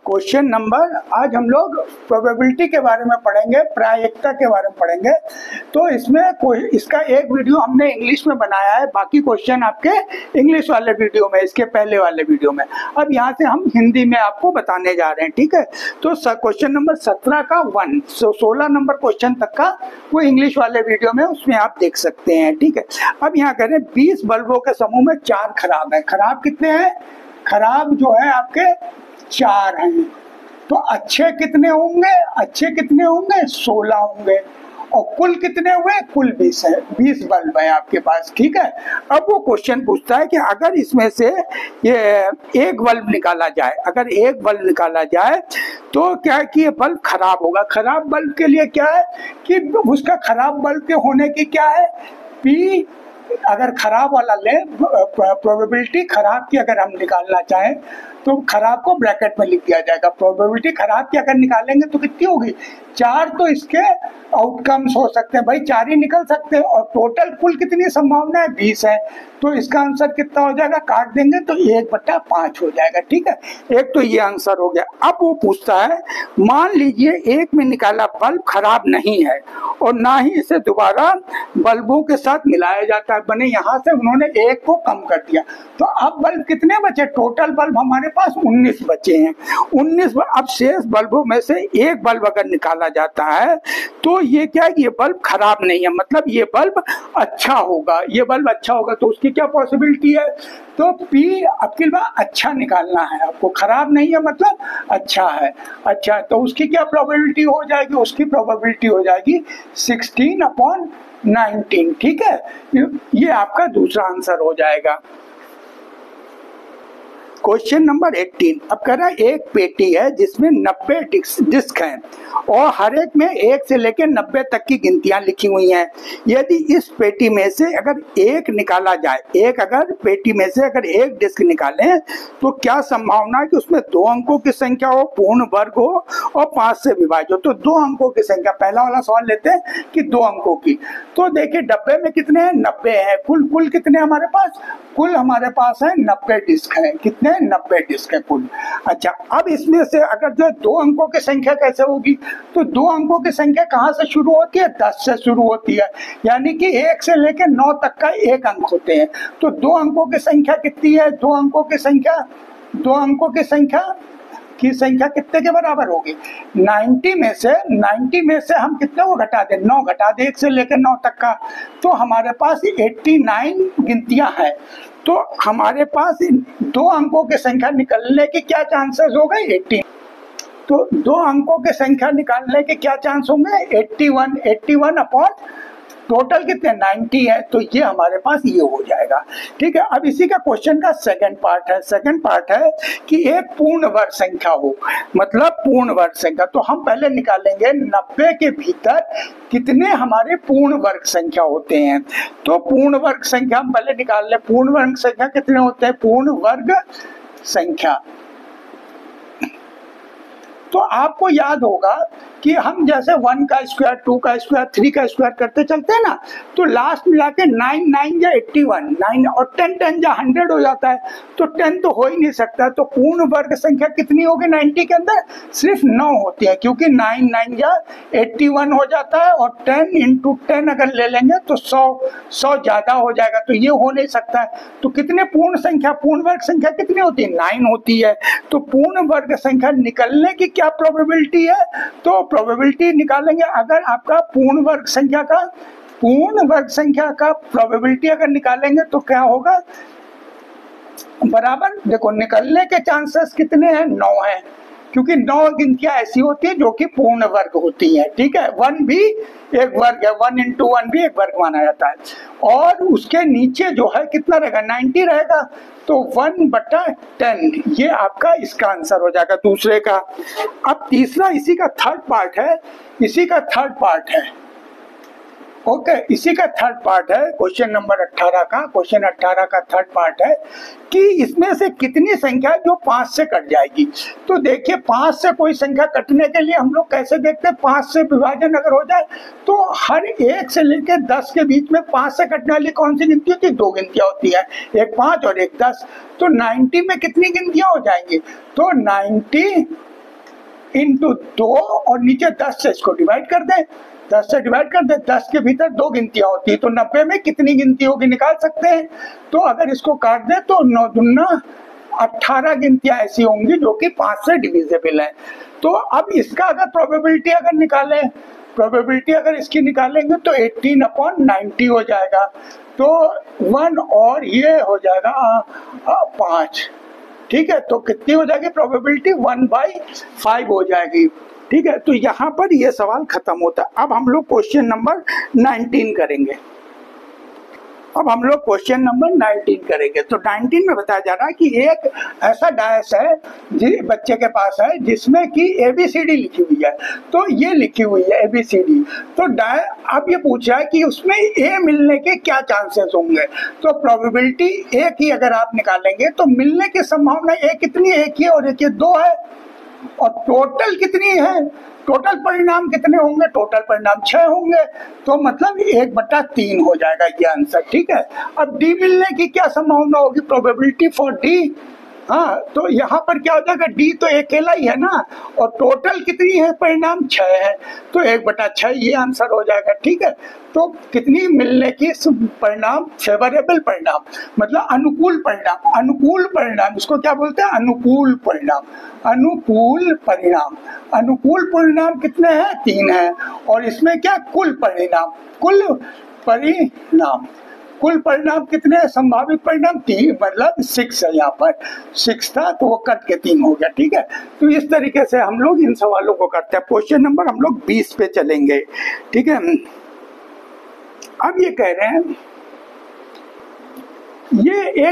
Question number आज हम लोग प्रोबेबिलिटी के बारे में पढ़ेंगे, प्रायिकता के बारे में पढ़ेंगे। तो इसमें इसका एक वीडियो हमने इंग्लिश में बनाया है, बाकी क्वेश्चन आपके इंग्लिश वाले वीडियो में, इसके पहले वाले वीडियो में। अब यहाँ से हम हिंदी में आपको बताने जा रहे हैं, ठीक है। तो क्वेश्चन नंबर 17 का 1 16 नंबर क्वेश्चन तक का वो इंग्लिश वाले वीडियो में, उसमें आप देख सकते हैं, ठीक है। अब यहाँ कह रहे हैं 20 बल्बों के समूह में 4 खराब है। खराब कितने हैं? खराब जो है आपके 4 हैं। तो अच्छे कितने होंगे? अच्छे कितने होंगे? 16 होंगे। और कुल कितने हुए? कुल 20 है। 20 बल्ब है आपके पास, ठीक है। अब वो क्वेश्चन पूछता है कि अगर इसमें से ये एक बल्ब निकाला जाए, अगर एक बल्ब निकाला जाए तो क्या है कि ये बल्ब खराब होगा। खराब बल्ब के लिए क्या है कि उसका खराब बल्ब के होने की क्या है, पी। अगर खराब वाला ले, प्रोबेबिलिटी खराब की अगर हम निकालना चाहें तो खराब को ब्रैकेट में लिख दिया जाएगा। प्रोबेबिलिटी खराब की अगर निकालेंगे तो कितनी होगी? 4 तो इसके आउटकम्स हो सकते हैं भाई, 4 ही निकल सकते हैं। और टोटल कुल कितनी संभावना है? 20 है। तो इसका आंसर कितना हो जाएगा? काट देंगे तो 1/5 हो जाएगा, ठीक है। एक तो ये आंसर हो गया। अब वो पूछता है मान लीजिए एक में निकाला बल्ब खराब नहीं है और ना ही इसे दोबारा बल्बों के साथ मिलाया जाता है। बने यहाँ से उन्होंने एक को कम कर दिया, तो अब बल्ब कितने बचे? टोटल बल्ब हमारे पास 19 बचे हैं। 19। अब शेष बल्बों में से एक बल्ब अगर निकाला जाता है तो ये क्या है? ये बल्ब खराब नहीं है, मतलब ये बल्ब अच्छा होगा। ये बल्ब अच्छा होगा तो उसकी क्या पॉसिबिलिटी है? तो पी आपके बार अच्छा निकालना है आपको। खराब नहीं है मतलब अच्छा है। अच्छा, तो उसकी क्या प्रोबेबिलिटी हो जाएगी? उसकी प्रोबेबिलिटी हो जाएगी 16/19, ठीक है। ये आपका दूसरा आंसर हो जाएगा। Question number 18। अब कह रहा है एक पेटी है जिसमें 90 डिस्क हैं और हर एक में 1 से लेकर 90 तक की गिनतियां लिखी हुई हैं। यदि इस पेटी में से अगर एक निकाला जाए, अगर पेटी में से अगर एक डिस्क निकालें तो क्या संभावना है कि उसमें 2 अंकों की संख्या हो, पूर्ण वर्ग हो और 5 से विभाज्य हो? तो 2 अंकों की संख्या, पहला वाला सवाल लेते हैं कि 2 अंकों की। तो देखिए डब्बे में कितने हैं? 90 है। कुल कितने हमारे पास? कुल हमारे पास है 90 डिस्क है। कितने? 90 डिस्क है कुल। अच्छा, अब इसमें से अगर जो 2 अंकों की संख्या कैसे होगी? तो 2 अंकों की संख्या कहाँ से शुरू होती है? 10 से शुरू होती है। यानी कि 1 से लेकर 9 तक का 1 अंक होते हैं। तो 2 अंकों की संख्या कितनी है? 2 अंकों की संख्या कितने के बराबर होगी? 90 में से हम कितने को घटा दें? 9 घटा दें 1 से लेकर 9 तक का। तो हमारे पास 89 गिनतियां हैं। तो हमारे पास 2 अंकों की संख्या निकलने के क्या चांसेस हो गए? 18। तो 2 अंकों की संख्या निकालने के क्या चांस होंगे? 81 अपॉन टोटल कितने? 90 है। तो ये हमारे पास ये हो जाएगा, ठीक है। अब इसी का क्वेश्चन का सेकंड पार्ट है कि एक पूर्ण वर्ग संख्या हो, मतलब पूर्ण वर्ग संख्या। तो हम पहले निकालेंगे 90 के भीतर कितने हमारे पूर्ण वर्ग संख्या होते हैं। तो पूर्ण वर्ग संख्या हम पहले निकाल लें। पूर्ण वर्ग संख्या कितने होते हैं? पूर्ण वर्ग संख्या, तो आपको याद होगा कि हम जैसे 1 का स्क्वायर, 2 का स्क्वायर, 3 का स्क्वायर करते चलते हैं ना, तो लास्ट मिला के 9 9 या 81, 9 और 10 10 या 100 हो जाता है। तो 10 तो हो ही नहीं सकता। तो पूर्ण वर्ग संख्या कितनी होगी 90 के अंदर? सिर्फ 9 होती है, क्योंकि 9 9 या 81 हो जाता है और 10 × 10 अगर ले लेंगे तो 100 ज्यादा हो जाएगा। तो ये हो नहीं सकता है। तो कितने पूर्ण वर्ग संख्या कितनी होती है? 9 होती है। तो पूर्ण वर्ग संख्या निकलने की क्या प्रोबेबिलिटी है? तो प्रोबेबिलिटी निकालेंगे। अगर आपका पूर्ण वर्ग संख्या का प्रोबेबिलिटी अगर निकालेंगे तो क्या होगा? बराबर, देखो निकलने के चांसेस कितने हैं? 9 हैं, क्योंकि 9 गिनतियां ऐसी होती है जो कि पूर्ण वर्ग होती है, ठीक है। 1 भी एक वर्ग है, 1 × 1 भी एक वर्ग माना जाता है। और उसके नीचे जो है कितना रहेगा? 90 रहेगा। तो 1/10 ये आपका इसका आंसर हो जाएगा दूसरे का। अब तीसरा इसी का थर्ड पार्ट है। ओके, इसी का थर्ड पार्ट है क्वेश्चन नंबर 18 का। क्वेश्चन 18 का थर्ड पार्ट है कि इसमें से कितनी संख्या जो 5 से कट जाएगी। तो देखिए 5 से कोई संख्या कटने के लिए हम लोग कैसे देखते हैं? 5 से विभाजन अगर हो जाए तो हर 1 से लेकर 10 के बीच में 5 से कटने वाली कौन सी गिनती होती है? 2 गिनतियां होती है, एक 5 और एक 10। तो 90 में कितनी गिनतियां हो जाएंगी? तो 90 इंटू 2 और नीचे 10 से इसको डिवाइड कर दें, 10 से डिवाइड कर दें। 10 के भीतर 2 गिनतियां होती है, तो 90 में कितनी गिनती होगी निकाल सकते हैं। तो अगर इसको काट दें तो 9 दूना 18 गिनतियां ऐसी होंगी जो कि 5 से डिविजिबल है। तो अब इसका अगर प्रोबेबिलिटी अगर निकालें, प्रोबेबिलिटी अगर इसकी निकालेंगे तो 18/90 हो जाएगा। तो 1 और ये हो जाएगा 5, ठीक है। तो कितनी हो जाएगी प्रोबेबिलिटी? 1/5 हो जाएगी, ठीक है। तो यहाँ पर ये सवाल खत्म होता है। अब हम लोग क्वेश्चन नंबर 19 करेंगे। अब हम लोग क्वेश्चन नंबर 19 करेंगे। तो 19 में बताया जा रहा है कि एक ऐसा डायस है बच्चे के पास है जिसमें कि ABCD लिखी हुई है। तो ये लिखी हुई है ABCD। तो अब ये पूछा है कि उसमें A मिलने के क्या चांसेस होंगे। तो प्रोबेबिलिटी A की अगर आप निकालेंगे तो मिलने की संभावना A कितनी है? एक ही और एक 2 है। और टोटल कितनी है? टोटल परिणाम कितने होंगे? टोटल परिणाम 6 होंगे। तो मतलब 1/3 हो जाएगा ये आंसर, ठीक है। अब डी मिलने की क्या संभावना होगी? प्रोबेबिलिटी फॉर डी, हाँ, तो यहाँ पर क्या हो जाएगा? डी तो अकेला ही है ना, और टोटल कितनी है? परिणाम 6 है, तो 1/6 ये आंसर हो जाएगा, ठीक है। तो कितनी मिलने की परिणाम? फेवरेबल परिणाम, मतलब अनुकूल परिणाम। अनुकूल परिणाम इसको क्या बोलते हैं? अनुकूल परिणाम। अनुकूल परिणाम, अनुकूल परिणाम कितने हैं? 3 है। और इसमें क्या? कुल परिणाम, कुल परिणाम, कुल परिणाम कितने हैं? संभावित परिणाम 3, मतलब 6 है। यहाँ पर 6 था तो वो कट के 3 हो गया, ठीक है। तो इस तरीके से हम लोग इन सवालों को करते हैं। क्वेश्चन नंबर हम लोग 20 पे चलेंगे, ठीक है। अब ये कह रहे हैं ये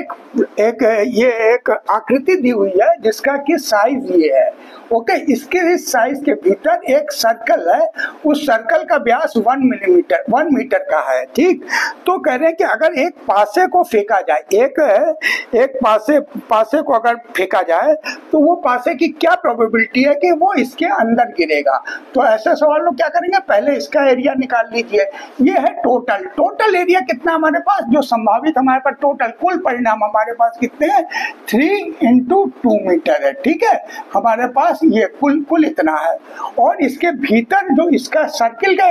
एक आकृति दी हुई है जिसका कि साइज ये है, ओके। इसके इस साइज के भीतर एक सर्कल है, उस सर्कल का व्यास 1 मीटर का है, ठीक। तो कह रहे हैं कि अगर एक पासे को फेंका जाए, एक पासे को अगर फेंका जाए तो वो पासे की क्या प्रोबेबिलिटी है कि वो इसके अंदर गिरेगा। तो ऐसे सवाल लोग क्या करेंगे? पहले इसका एरिया निकाल लीजिए। ये है टोटल एरिया कितना हमारे पास? जो संभावित हमारे पास टोटल कुल परिणाम हमारे पास कितने हैं? 3 × 2 मीटर है, ठीक है। हमारे पास ये कुल इतना है। और इसके भीतर जो इसका सर्किल का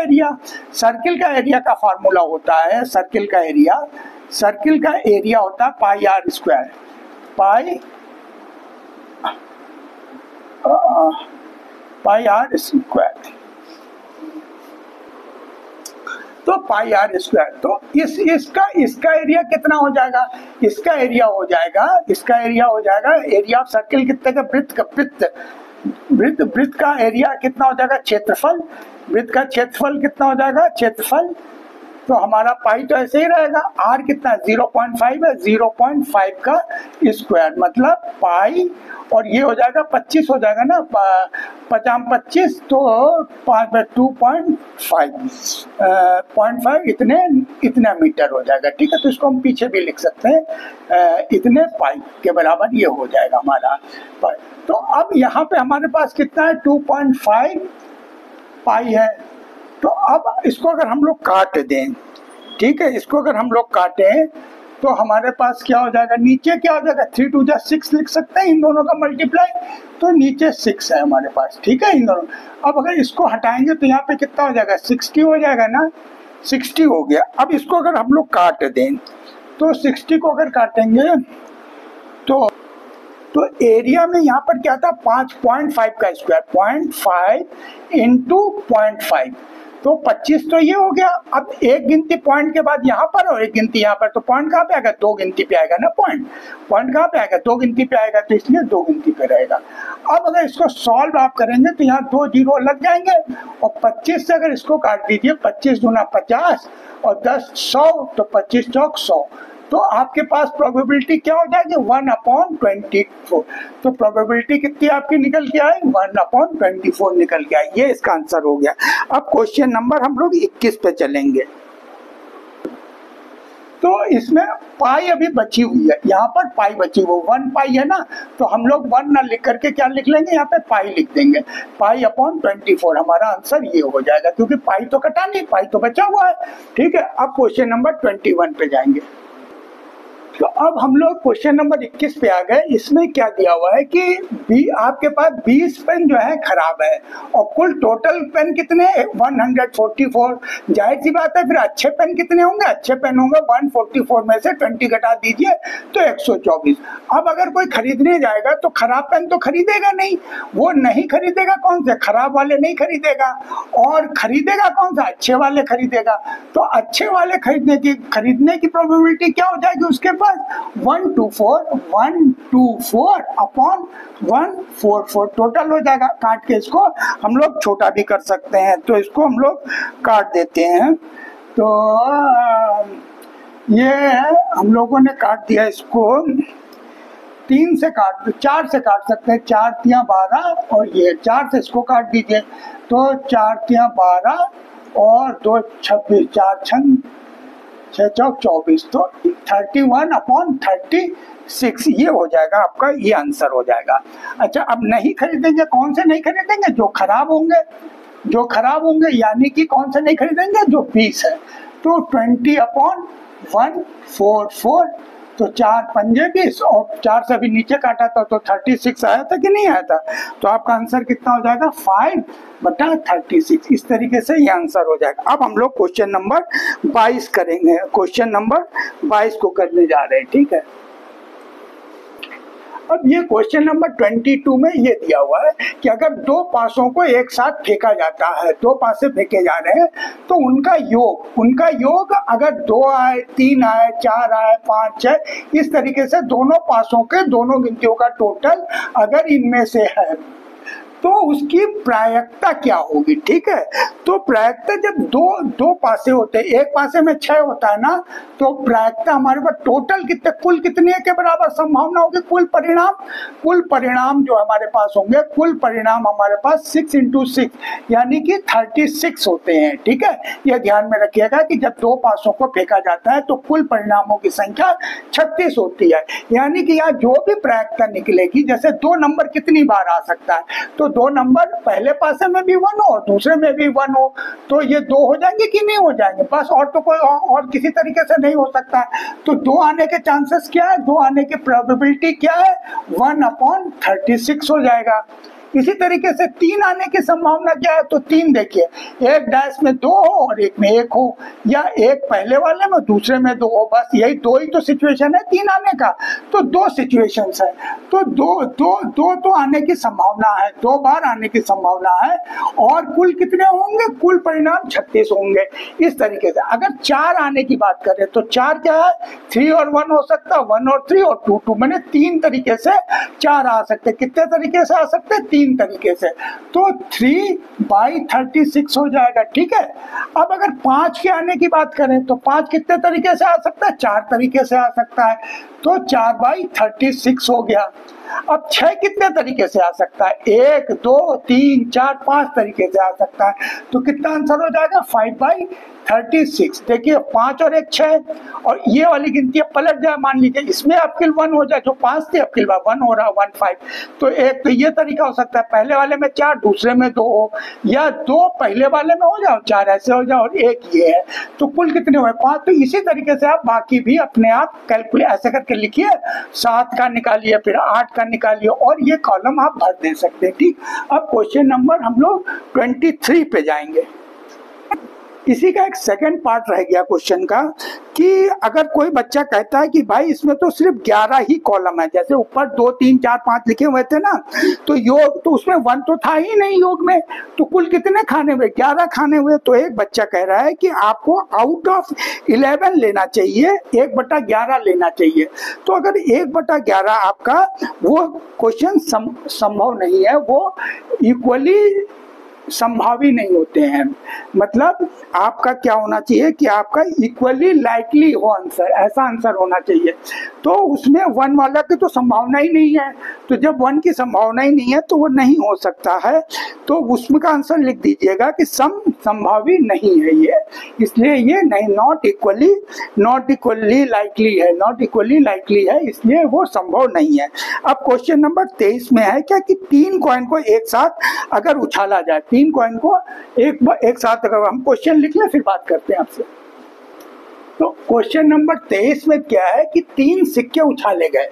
एरिया का फार्मूला होता है, सर्किल का एरिया होता है πr², πr²। तो πr², तो इसका एरिया कितना हो जाएगा? इसका एरिया हो जाएगा एरिया ऑफ सर्किल कितने का? वृत्त का एरिया कितना हो जाएगा? क्षेत्रफल। वृत्त का क्षेत्रफल कितना हो जाएगा? क्षेत्रफल। तो हमारा पाई तो ऐसे ही रहेगा। आर कितना? 0.5 है, 0.5 का स्क्वायर मतलब पाई, और ये हो जाएगा 25 हो जाएगा ना, 25 तो 0.5 इतने मीटर हो जाएगा, ठीक है। तो इसको हम पीछे भी लिख सकते हैं, इतने पाई के बराबर ये हो जाएगा हमारा पाई। तो अब यहाँ पे हमारे पास कितना है? 2.5 पाई है। तो अब इसको अगर हम लोग काट दें, ठीक है, इसको अगर हम लोग काटें तो हमारे पास क्या हो जाएगा? नीचे क्या हो जाएगा? 3 × 2 = 6 लिख सकते हैं, इन दोनों का मल्टीप्लाई। तो नीचे 6 है हमारे पास, ठीक है, इन दोनों। अब अगर इसको हटाएंगे तो यहाँ पे कितना हो जाएगा? 60 हो जाएगा ना, 60 हो गया। अब इसको अगर हम लोग काट दें तो 60 को अगर काटेंगे तो एरिया में यहाँ पर क्या था? 5.5 का स्क्वायर, 0.5 × 0.5, तो 25 तो ये हो गया। अब एक गिनती पॉइंट के बाद यहाँ पर और एक गिनती यहाँ पर, तो पॉइंट कहाँ पे आएगा? 2 गिनती पे आएगा ना। पॉइंट कहाँ पे आएगा? 2 गिनती पे आएगा, तो इसलिए 2 गिनती पे रहेगा। अब अगर इसको सॉल्व आप करेंगे तो यहाँ 2 जीरो लग जाएंगे, और 25 से अगर इसको काट दीजिए, 25 दूना 50 और 10 100, तो 25 चौक 100, तो आपके पास प्रोबेबिलिटी क्या हो जाएगी? 1/24। तो प्रोबेबिलिटी कितनी आपकी निकल के आई? 1/24 निकल के आई। ये इसका आंसर हो गया। अब क्वेश्चन नंबर हम लोग 21 पे चलेंगे। तो इसमें पाई अभी बची हुई है, यहाँ पर पाई बची हुई 1 पाई है ना, तो हम लोग 1 ना लिख करके क्या लिख लेंगे? यहाँ पे पाई लिख देंगे। π/24 हमारा आंसर ये हो जाएगा, क्योंकि पाई तो कटा नहीं, पाई तो बचा हुआ है, ठीक है। अब क्वेश्चन नंबर 21 पे जाएंगे। तो अब हम लोग क्वेश्चन नंबर 21 पे आ गए। इसमें क्या दिया हुआ है कि आपके पास 20 पेन जो है खराब है और कुल टोटल पेन कितने 144। जाहिर सी बात है फिर अच्छे पेन कितने होंगे, अच्छे पेन होंगे 144 में से 20 घटा दीजिए तो 124। अब अगर कोई खरीदने जाएगा तो खराब पेन तो खरीदेगा नहीं, वो नहीं खरीदेगा कौन से खराब वाले नहीं खरीदेगा, और खरीदेगा कौन सा अच्छे वाले खरीदेगा। तो अच्छे वाले खरीदने की प्रोबेबिलिटी क्या हो जाएगी उसके पास 124 अपॉन 144 टोटल हो जाएगा। काट के इसको हम लोग छोटा भी कर सकते हैं, तो इसको हम लोग काट देते हैं। तो ये हम लोगों ने काट दिया, इसको 3 से काट 4 से काट सकते हैं, 4 तिया 12 और ये 4 से इसको काट दीजिए तो 4 तिया 12 और 2 26, 4 छंग 6 चौक 24, तो 31 अपॉन 36 ये हो जाएगा आपका, ये आंसर हो जाएगा। अच्छा अब नहीं खरीदेंगे, कौन से नहीं खरीदेंगे, जो खराब होंगे, जो खराब होंगे यानी कि कौन से नहीं खरीदेंगे, जो 20 है। तो 20 अपॉन 144, तो 4 पंजे 20 और 4 से अभी नीचे काटा था तो 36 आया था कि नहीं आया था। तो आपका आंसर कितना हो जाएगा 5/36। इस तरीके से ये आंसर हो जाएगा। अब हम लोग क्वेश्चन नंबर 22 करेंगे। क्वेश्चन नंबर 22 को करने जा रहे हैं, ठीक है। अब ये क्वेश्चन नंबर 22 में ये दिया हुआ है कि अगर 2 पासों को एक साथ फेंका जाता है, 2 पासे फेंके जा रहे हैं तो उनका योग अगर 2 आए, 3 आए, 4 आए, 5 है, इस तरीके से दोनों पासों के दोनों गिनतियों का टोटल अगर इनमें से है तो उसकी प्रायिकता क्या होगी, ठीक है। तो प्रायिकता जब दो पासे होते हैं, एक पासे में 6 होता है ना, तो प्रायिकता हमारे पास टोटल कुल कितने के बराबर संभावना होगी, कुल परिणाम जो हमारे पास होंगे, कुल परिणाम हमारे पास 6 × 6 यानी कि 36 होते हैं, ठीक है। यह ध्यान में रखिएगा कि जब 2 पासों को फेंका जाता है तो कुल परिणामों की संख्या 36 होती है, यानी कि यहाँ जो भी प्रायिकता निकलेगी, जैसे 2 नंबर कितनी बार आ सकता है, तो 2 नंबर पहले पासे में भी 1 हो और दूसरे में भी 1 हो, तो ये 2 हो जाएंगे कि नहीं हो जाएंगे, बस। और तो कोई और किसी तरीके से नहीं हो सकता। तो 2 आने के चांसेस क्या है, 2 आने की प्रोबेबिलिटी क्या है 1/36 हो जाएगा। इसी तरीके से 3 आने की संभावना क्या है, तो 3 देखिए, एक डैश में 2 हो और एक में 1 हो, या एक पहले वाले में दूसरे में 2 हो, बस यही 2 ही तो सिचुएशन है 3 आने का। तो 2 सिचुएशंस है, तो 2 तो आने की संभावना है, 2 बार आने की संभावना है, और कुल कितने होंगे, कुल परिणाम 36 होंगे। इस तरीके से अगर 4 आने की बात करें तो 4 क्या है, 3 और 1 हो सकता है, 1 और 3 और 2 मैंने 3 तरीके से 4 आ सकते। कितने तरीके से आ सकते, 3 तरीके से, तो 3/36 हो जाएगा, ठीक है। अब अगर 5 के आने की बात करें तो 5 कितने तरीके से आ सकता है, 4 तरीके से आ सकता है, तो 4/36 हो गया। अब 6 कितने तरीके से आ सकता है, 1 2 3 4 5 तरीके से आ सकता है, तो कितना आंसर हो जाएगा 5/36। देखिए 5 और 1 6, और ये वाली गिनती पलट जाए, मान लीजिए इसमें अपकिल 1 हो जाए, जो 5 थे अपकिल 1 हो रहा 1 5, तो एक तो ये तरीका हो सकता है, पहले वाले में 4 दूसरे में 2 हो, या 2 पहले वाले में हो जाओ 4 ऐसे हो जाओ और 1 ये है, तो कुल कितने हुए 5। तो इसी तरीके से आप बाकी भी अपने आप कैलकुलेट ऐसे करके लिखिए, 7 का निकालिए, फिर 8 का निकालिए, और ये कॉलम आप भर दे सकते हैं, ठीक। अब क्वेश्चन नंबर हम लोग 23 पे जाएंगे। इसी का एक सेकंड पार्ट रह गया क्वेश्चन का कि अगर कोई बच्चा कहता है कि भाई इसमें तो सिर्फ 11 ही कॉलम है, जैसे ऊपर 2 3 4 5 लिखे हुए थे ना, तो योग तो उसमें 1 तो था ही नहीं योग में, तो कुल कितने खाने हुए, 11 खाने हुए। तो एक बच्चा कह रहा है कि आपको आउट ऑफ 11 लेना चाहिए, 1/11 लेना चाहिए। तो अगर 1/11 आपका, वो क्वेश्चन संभव नहीं है, वो इक्वली संभावी नहीं होते हैं। मतलब आपका क्या होना चाहिए कि आपका इक्वली लाइकली हो आंसर, ऐसा आंसर होना चाहिए। तो उसमें 1 वाला की तो संभावना ही नहीं है, तो जब 1 की संभावना ही नहीं है तो वो नहीं हो सकता है, तो उसमें का आंसर लिख दीजिएगा कि संभावी नहीं है ये, इसलिए ये नहीं, नॉट इक्वली लाइकली है, नॉट इक्वली लाइकली है, इसलिए वो संभव नहीं है। अब क्वेश्चन नंबर 23 में है क्या कि 3 कॉइन को एक साथ अगर उछाला जाए, 3 कॉइन को एक साथ, अगर हम क्वेश्चन लिख लें फिर बात करते हैं आपसे। तो क्वेश्चन नंबर 23 में क्या है कि 3 सिक्के उछाले गए,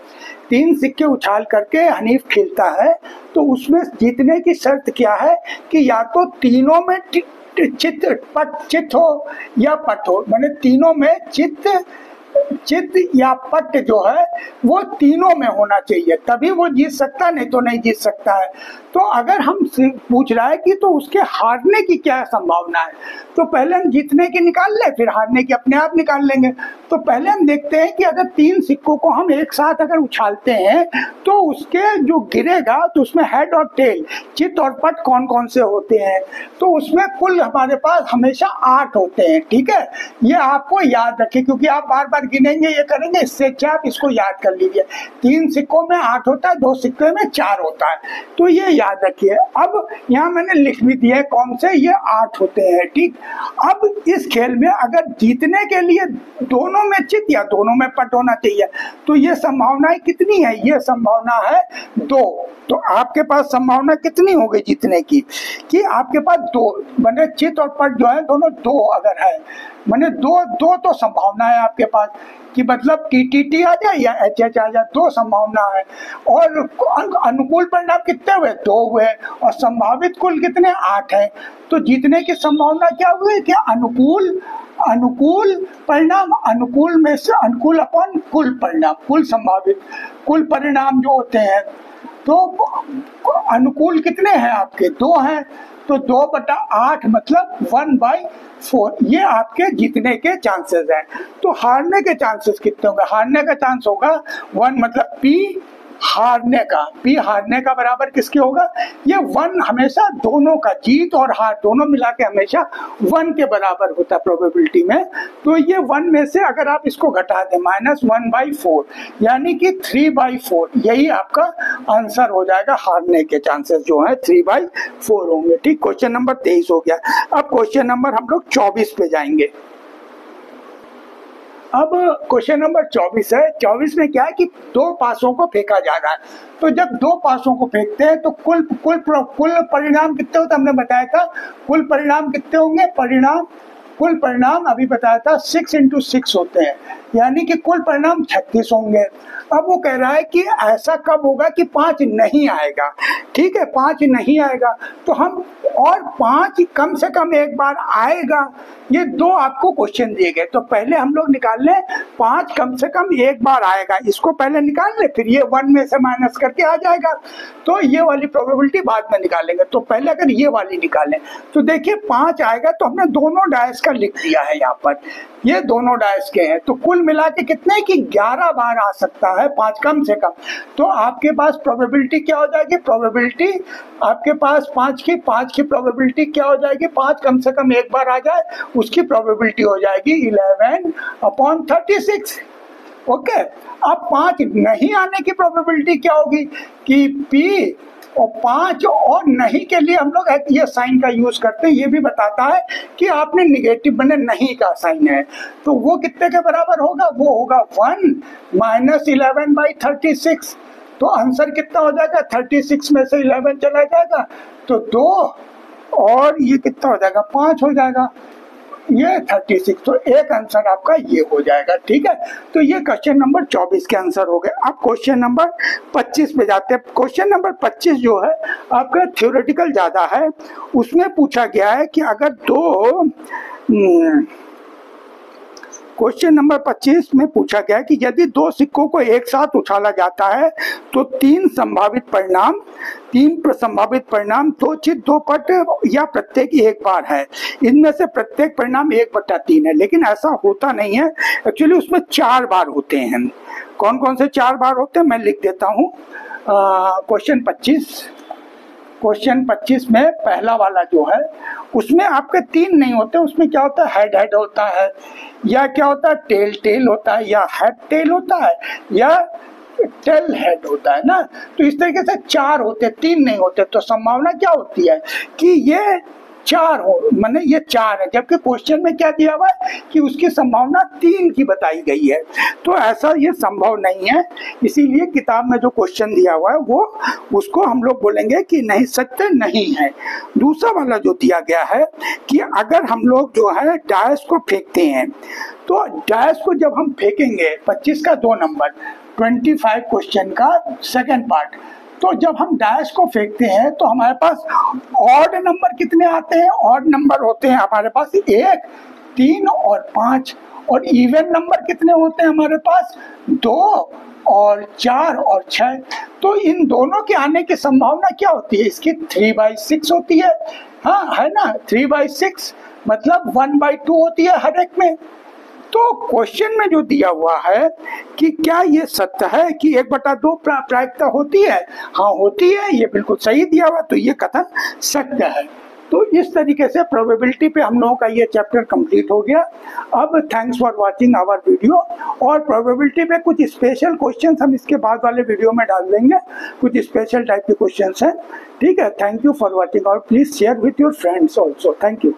3 सिक्के उछाल करके हनीफ खेलता है, तो उसमें जीतने की शर्त क्या है कि या तो तीनों में चित हो या पट हो, माने तीनों में चित या पट जो है वो तीनों में होना चाहिए, तभी वो जीत सकता है, नहीं तो नहीं जीत सकता है। तो अगर हम पूछ रहा है कि तो उसके हारने की क्या संभावना है, तो पहले हम जीतने की निकाल ले, फिर हारने की अपने आप निकाल लेंगे। तो पहले हम देखते हैं कि अगर 3 सिक्कों को हम एक साथ अगर उछालते हैं तो उसके जो गिरेगा तो उसमें हेड और टेल, चित और पट कौन कौन से होते हैं, तो उसमें कुल हमारे पास हमेशा 8 होते हैं। ठीक है, ये आपको याद रखें क्योंकि आप बार बार गिनेंगे ये करेंगे, इससे अच्छा आप इसको याद कर लीजिए। 3 सिक्कों में 8 होता है, 2 सिक्कों में 4 होता है, तो ये याद रखिए। अब यहाँ मैंने लिख भी दिया है कौन से, ये 8 होते हैं। ठीक, अब इस खेल में अगर जीतने के लिए दोनों में चित या दोनों में पट होना चाहिए, तो ये संभावनाएं कितनी है, ये संभावना है 2। तो आपके पास संभावना कितनी हो गई जीतने की कि आपके पास 2, माने चित और पट जो है दोनों 2 अगर है, माने 2 तो संभावना है आपके पास कि मतलब टी आ जाए या एच आ जाए, 2 संभावना है। और अनुकूल परिणाम कितने हुए, 2 हुए, और संभावित कुल कितने, 8 है। तो जीतने की संभावना क्या हुई कि अनुकूल परिणाम, अनुकूल में से अनुकूल अपन कुल परिणाम, कुल संभावित कुल परिणाम जो होते हैं, तो अनुकूल कितने हैं आपके, 2 हैं, तो 2/8 मतलब 1/4, ये आपके जीतने के चांसेस हैं। तो हारने के चांसेस कितने होंगे, हारने का चांस होगा 1, मतलब P हारने का बराबर किसके होगा, ये 1 हमेशा दोनों का, जीत और हार दोनों मिला के हमेशा 1 के बराबर होता है प्रोबेबिलिटी में। तो ये 1 में से अगर आप इसको घटा दें -1/4 यानी कि 3/4, यही आपका आंसर हो जाएगा। हारने के चांसेस जो है 3/4 होंगे। ठीक, क्वेश्चन नंबर 23 हो गया। अब क्वेश्चन नंबर हम लोग 24 पे जाएंगे। अब क्वेश्चन नंबर 24 है। 24 में क्या है कि 2 पासों को फेंका जा रहा है, तो जब 2 पासों को फेंकते हैं तो कुल परिणाम कितने होते हैं, हमने बताया था कुल परिणाम कितने होंगे, कुल परिणाम अभी बताया था 6 × 6 होते हैं, यानी कि कुल परिणाम 36 होंगे। अब वो कह रहा है कि ऐसा कब होगा कि 5 नहीं आएगा। ठीक है, 5 नहीं आएगा तो हम, और 5 कम से कम एक बार आएगा, ये 2 आपको क्वेश्चन दिए गए, तो पहले हम लोग निकाल लें 5 कम से कम एक बार आएगा, इसको पहले निकाल ले, फिर ये 1 में से माइनस करके आ जाएगा, तो ये वाली प्रोबेबिलिटी बाद में निकालेंगे। तो पहले अगर ये वाली निकालें तो देखिए 5 आएगा, तो हमने दोनों डायस का लिख दिया है यहाँ पर, ये दोनों डायस के हैं, तो कुल मिला के कितने की 11 बार आ सकता है 5 कम से कम। तो आपके पास प्रोबेबिलिटी क्या हो जाएगी, प्रोबेबिलिटी आपके पास 5 की प्रोबेबिलिटी क्या हो जाएगी, 5 कम से कम एक बार आ जाए उसकी प्रोबेबिलिटी हो जाएगी 11/36। ओके, अब 5 नहीं आने की प्रोबेबिलिटी क्या होगी कि P, और 5 और नहीं के लिए हम लोग ये साइन का यूज करते हैं, ये भी बताता है कि आपने निगेटिव बने नहीं का साइन है, तो वो कितने के बराबर होगा, वो होगा 1 - 11/36। तो आंसर कितना हो जाएगा, 36 में से 11 चला जाएगा तो 2, और ये कितना हो जाएगा, 5 हो जाएगा, ये 36, तो एक आंसर आपका ये हो जाएगा। ठीक है, तो ये क्वेश्चन नंबर 24 के आंसर हो गए। अब क्वेश्चन नंबर 25 पे जाते हैं। क्वेश्चन नंबर 25 जो है आपका थ्योरेटिकल ज्यादा है, उसमें पूछा गया है कि अगर क्वेश्चन नंबर 25 में पूछा गया कि यदि 2 सिक्कों को एक साथ उछाला जाता है तो 3 संभावित परिणाम 2 चित 2 पट या प्रत्येक एक बार है, इनमें से प्रत्येक परिणाम 1/3 है, लेकिन ऐसा होता नहीं है, एक्चुअली उसमें 4 बार होते हैं। कौन कौन से 4 बार होते हैं मैं लिख देता हूँ। क्वेश्चन 25 में पहला वाला जो है उसमें आपके 3 नहीं होते, उसमें क्या होता है, हेड होता है, या क्या होता है, टेल होता है, या हेड टेल होता है, या टेल हेड होता है ना। तो इस तरीके से 4 होते, 3 नहीं होते। तो संभावना क्या होती है कि ये 4 हो, माने ये 4 है, जबकि क्वेश्चन में क्या दिया हुआ है कि उसकी संभावना 3 की बताई गई है। तो ऐसा ये संभव नहीं है, इसीलिए किताब में जो क्वेश्चन दिया हुआ है वो उसको हम लोग बोलेंगे कि नहीं, सत्य नहीं है। दूसरा वाला जो दिया गया है कि अगर हम लोग जो है डायस को फेंकते हैं, तो डायस को जब हम फेंकेंगे 25 का 2 नंबर, 25 क्वेश्चन का सेकंड पार्ट, तो जब हम डायस को फेंकते हैं तो हमारे पास ऑड नंबर कितने आते हैं? ऑड नंबर होते हैं हमारे पास 1, 3 और 5, और इवन नंबर कितने होते हैं हमारे पास? 2 और 4 और 6। तो इन दोनों के आने की संभावना क्या होती है? इसकी 3/6 होती है, हाँ है ना, 3/6 मतलब 1/2 होती है हर एक में। तो क्वेश्चन में जो दिया हुआ है कि क्या ये सत्य है कि 1/2 प्रायिकता होती है? हाँ होती है, ये बिल्कुल सही दिया हुआ, तो ये कथन सत्य है। तो इस तरीके से प्रोबेबिलिटी पे हम लोगों का ये चैप्टर कंप्लीट हो गया। अब thanks for watching our video, और प्रोबेबिलिटी पे कुछ स्पेशल क्वेश्चंस हम इसके बाद वाले वीडियो में डाल देंगे, कुछ स्पेशल टाइप के क्वेश्चंस हैं, ठीक है। थैंक यू फॉर वाचिंग, और please share with your friends also. Thank you.